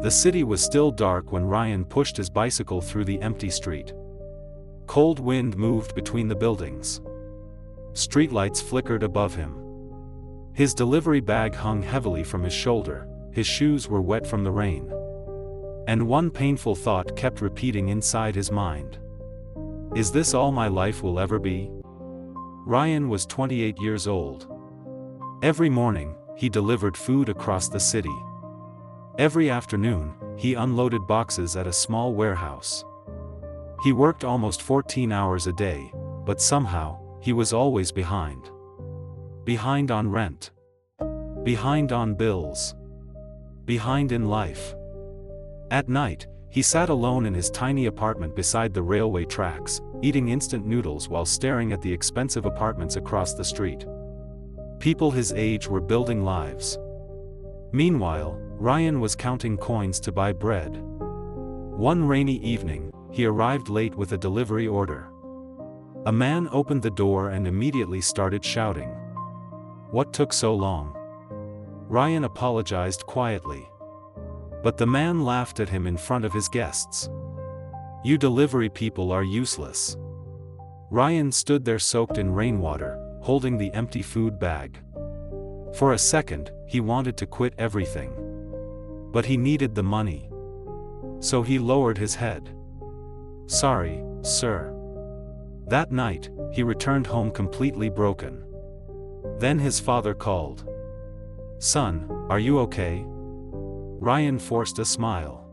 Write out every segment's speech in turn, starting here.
The city was still dark when Ryan pushed his bicycle through the empty street. Cold wind moved between the buildings. Streetlights flickered above him. His delivery bag hung heavily from his shoulder, his shoes were wet from the rain. And one painful thought kept repeating inside his mind. Is this all my life will ever be? Ryan was 28 years old. Every morning, he delivered food across the city. Every afternoon, he unloaded boxes at a small warehouse. He worked almost 14 hours a day, but somehow, he was always behind. Behind on rent. Behind on bills. Behind in life. At night, he sat alone in his tiny apartment beside the railway tracks, eating instant noodles while staring at the expensive apartments across the street. People his age were building lives. Meanwhile, Ryan was counting coins to buy bread. One rainy evening, he arrived late with a delivery order. A man opened the door and immediately started shouting. What took so long? Ryan apologized quietly. But the man laughed at him in front of his guests. You delivery people are useless. Ryan stood there soaked in rainwater, holding the empty food bag. For a second, he wanted to quit everything. But he needed the money. So he lowered his head. Sorry, sir. That night, he returned home completely broken. Then his father called. Son, are you okay? Ryan forced a smile.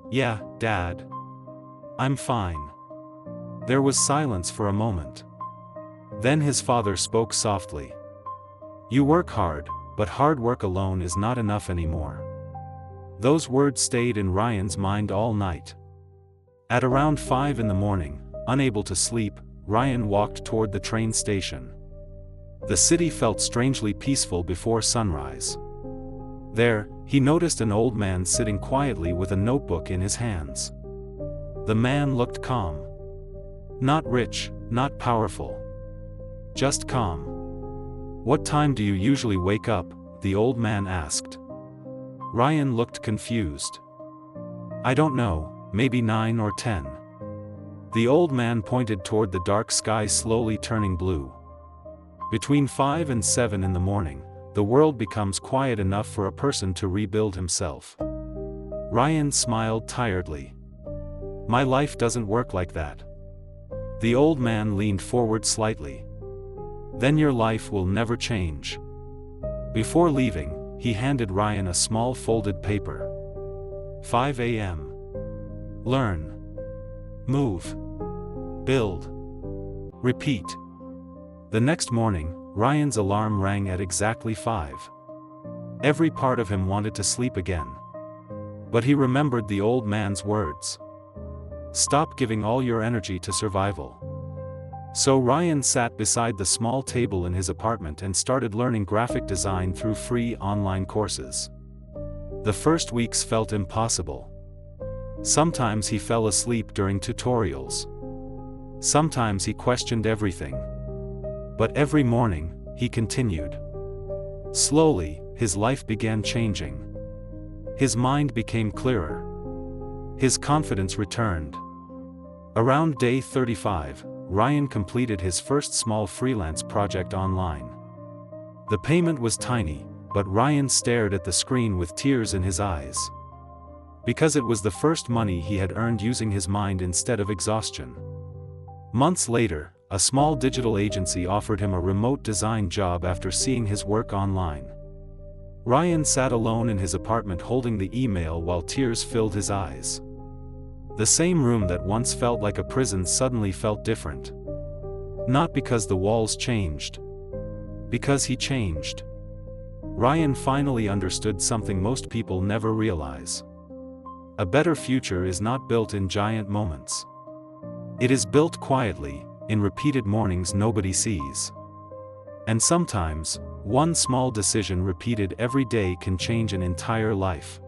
Yeah, Dad. I'm fine. There was silence for a moment. Then his father spoke softly. You work hard, but hard work alone is not enough anymore. Those words stayed in Ryan's mind all night. At around 5 in the morning, unable to sleep, Ryan walked toward the train station. The city felt strangely peaceful before sunrise. There, he noticed an old man sitting quietly with a notebook in his hands. The man looked calm. Not rich, not powerful. Just calm. What time do you usually wake up? The old man asked. Ryan looked confused. I don't know, maybe 9 or 10. The old man pointed toward the dark sky slowly turning blue. Between 5 and 7 in the morning, the world becomes quiet enough for a person to rebuild himself. Ryan smiled tiredly. My life doesn't work like that. The old man leaned forward slightly. Then your life will never change. Before leaving, he handed Ryan a small folded paper. 5 a.m. Learn. Move. Build. Repeat. The next morning, Ryan's alarm rang at exactly 5. Every part of him wanted to sleep again. But he remembered the old man's words. Stop giving all your energy to survival. So Ryan sat beside the small table in his apartment and started learning graphic design through free online courses. The first weeks felt impossible. Sometimes he fell asleep during tutorials. Sometimes he questioned everything. But every morning, he continued. Slowly, his life began changing. His mind became clearer. His confidence returned. Around day 35, Ryan completed his first small freelance project online. The payment was tiny, but Ryan stared at the screen with tears in his eyes. Because it was the first money he had earned using his mind instead of exhaustion. Months later, a small digital agency offered him a remote design job after seeing his work online. Ryan sat alone in his apartment holding the email while tears filled his eyes. The same room that once felt like a prison suddenly felt different. Not because the walls changed. Because he changed. Ryan finally understood something most people never realize. A better future is not built in giant moments. It is built quietly, in repeated mornings nobody sees. And sometimes, one small decision repeated every day can change an entire life.